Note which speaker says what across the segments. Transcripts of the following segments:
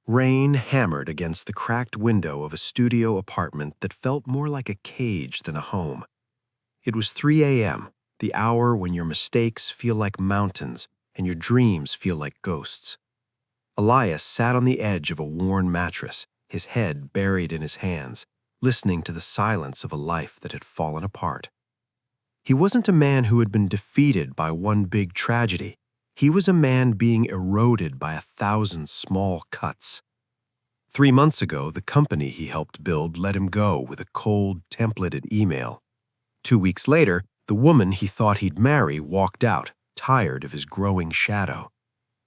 Speaker 1: Rain hammered against the cracked window of a studio apartment that felt more like a cage than a home. It was 3 a.m., the hour when your mistakes feel like mountains and your dreams feel like ghosts. Elias sat on the edge of a worn mattress, his head buried in his hands, listening to the silence of a life that had fallen apart. He wasn't a man who had been defeated by one big tragedy. He was a man being eroded by 1,000 small cuts. 3 months ago, the company he helped build let him go with a cold, templated email. 2 weeks later, the woman he thought he'd marry walked out, tired of his growing shadow.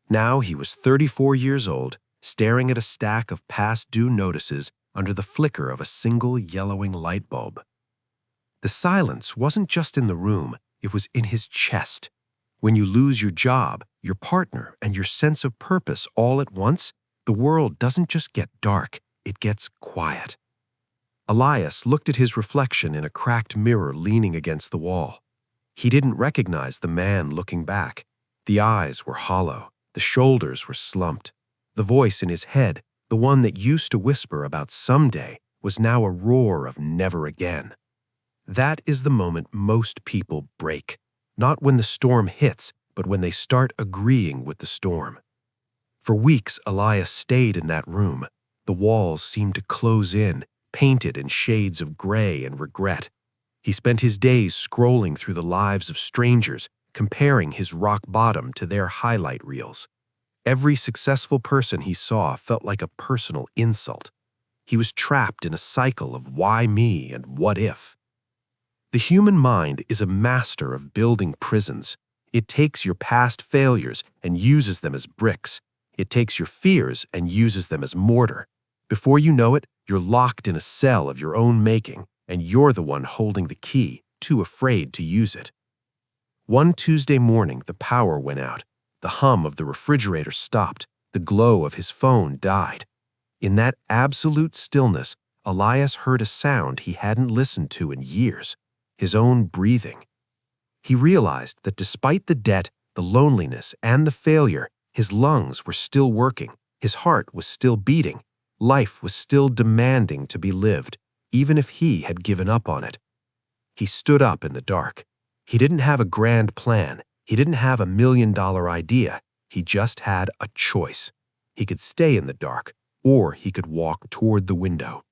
Speaker 1: Now he was 34 years old, staring at a stack of past due notices under the flicker of a single yellowing light bulb. The silence wasn't just in the room, it was in his chest. When you lose your job, your partner, and your sense of purpose all at once, the world doesn't just get dark, it gets quiet. Elias looked at his reflection in a cracked mirror leaning against the wall. He didn't recognize the man looking back. The eyes were hollow, the shoulders were slumped. The voice in his head, the one that used to whisper about someday, was now a roar of never again. That is the moment most people break, not when the storm hits, but when they start agreeing with the storm. For weeks, Elias stayed in that room. The walls seemed to close in, painted in shades of gray and regret. He spent his days scrolling through the lives of strangers, comparing his rock bottom to their highlight reels. Every successful person he saw felt like a personal insult. He was trapped in a cycle of why me and what if. The human mind is a master of building prisons. It takes your past failures and uses them as bricks. It takes your fears and uses them as mortar. Before you know it, you're locked in a cell of your own making, and you're the one holding the key, too afraid to use it. One Tuesday morning, the power went out. The hum of the refrigerator stopped. The glow of his phone died. In that absolute stillness, Elias heard a sound he hadn't listened to in years, his own breathing. He realized that despite the debt, the loneliness, and the failure, his lungs were still working, his heart was still beating, life was still demanding to be lived, even if he had given up on it. He stood up in the dark. He didn't have a grand plan. He didn't have $1 million idea. He just had a choice. He could stay in the dark, or he could walk toward the window.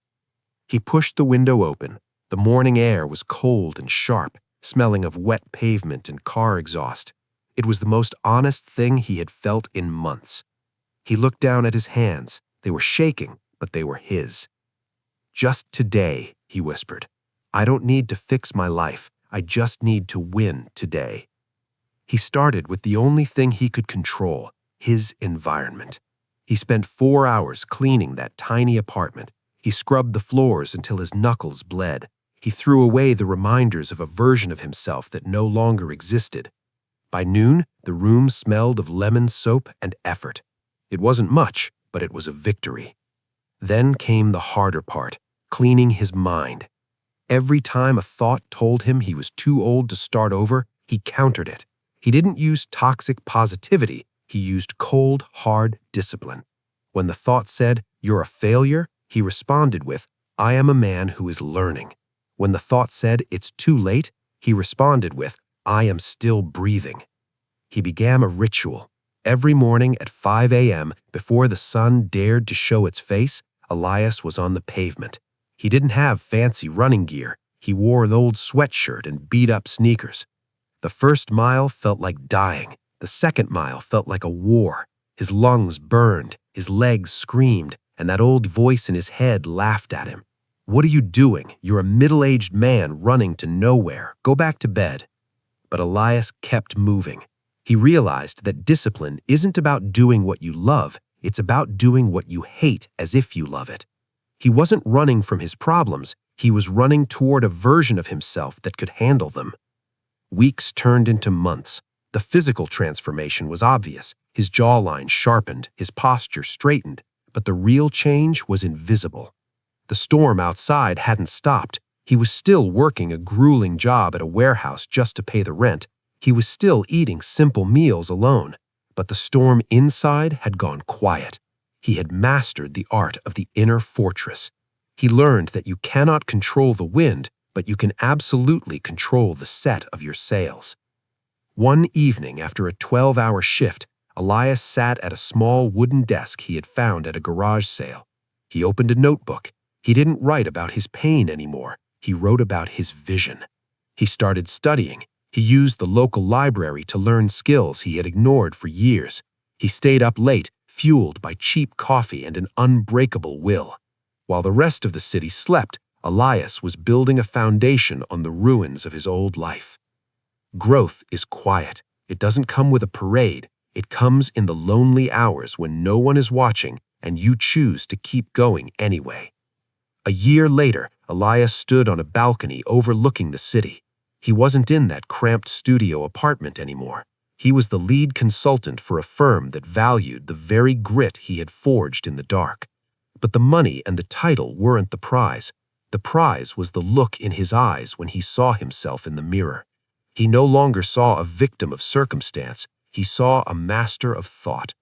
Speaker 1: He pushed the window open. The morning air was cold and sharp, smelling of wet pavement and car exhaust. It was the most honest thing he had felt in months. He looked down at his hands. They were shaking, but they were his. "Just today," he whispered. "I don't need to fix my life. I just need to win today." He started with the only thing he could control, his environment. He spent 4 hours cleaning that tiny apartment. He scrubbed the floors until his knuckles bled. He threw away the reminders of a version of himself that no longer existed. By noon, the room smelled of lemon soap and effort. It wasn't much, but it was a victory. Then came the harder part, cleaning his mind. Every time a thought told him he was too old to start over, he countered it. He didn't use toxic positivity, he used cold, hard discipline. When the thought said, "You're a failure," he responded with, "I am a man who is learning." When the thought said, "It's too late," he responded with, "I am still breathing." He began a ritual. Every morning at 5 a.m., before the sun dared to show its face, Elias was on the pavement. He didn't have fancy running gear. He wore an old sweatshirt and beat-up sneakers. The first mile felt like dying. The second mile felt like a war. His lungs burned, his legs screamed, and that old voice in his head laughed at him. "What are you doing? You're a middle-aged man running to nowhere. Go back to bed." But Elias kept moving. He realized that discipline isn't about doing what you love, it's about doing what you hate as if you love it. He wasn't running from his problems, he was running toward a version of himself that could handle them. Weeks turned into months. The physical transformation was obvious. His jawline sharpened, his posture straightened, but the real change was invisible. The storm outside hadn't stopped. He was still working a grueling job at a warehouse just to pay the rent. He was still eating simple meals alone, but the storm inside had gone quiet. He had mastered the art of the inner fortress. He learned that you cannot control the wind, but you can absolutely control the set of your sails. One evening after a 12-hour shift, Elias sat at a small wooden desk he had found at a garage sale. He opened a notebook. He didn't write about his pain anymore. He wrote about his vision. He started studying. He used the local library to learn skills he had ignored for years. He stayed up late, fueled by cheap coffee and an unbreakable will. While the rest of the city slept, Elias was building a foundation on the ruins of his old life. Growth is quiet. It doesn't come with a parade. It comes in the lonely hours when no one is watching and you choose to keep going anyway. A year later, Elias stood on a balcony overlooking the city. He wasn't in that cramped studio apartment anymore. He was the lead consultant for a firm that valued the very grit he had forged in the dark. But the money and the title weren't the prize. The prize was the look in his eyes when he saw himself in the mirror. He no longer saw a victim of circumstance. He saw a master of thought.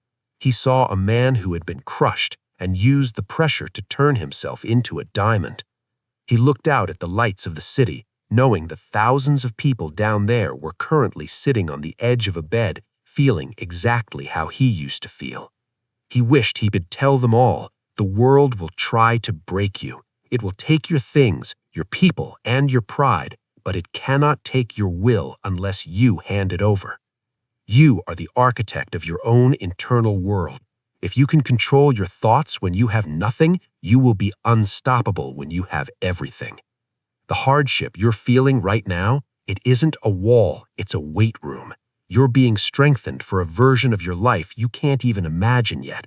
Speaker 1: He saw a man who had been crushed and used the pressure to turn himself into a diamond. He looked out at the lights of the city, knowing that thousands of people down there were currently sitting on the edge of a bed, feeling exactly how he used to feel. He wished he could tell them all, the world will try to break you. It will take your things, your people, and your pride, but it cannot take your will unless you hand it over. You are the architect of your own internal world. If you can control your thoughts when you have nothing, you will be unstoppable when you have everything. The hardship you're feeling right now, it isn't a wall, it's a weight room. You're being strengthened for a version of your life you can't even imagine yet.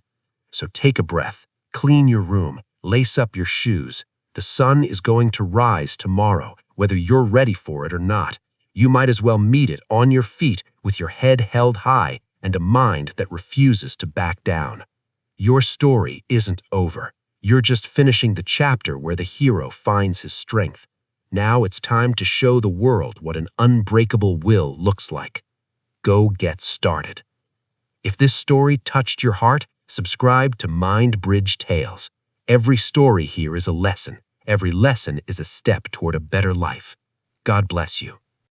Speaker 1: So take a breath, clean your room, lace up your shoes. The sun is going to rise tomorrow, whether you're ready for it or not. You might as well meet it on your feet with your head held high and a mind that refuses to back down. Your story isn't over. You're just finishing the chapter where the hero finds his strength. Now it's time to show the world what an unbreakable will looks like. Go get started. If this story touched your heart, subscribe to MindBridge Tales. Every story here is a lesson. Every lesson is a step toward a better life. God bless you.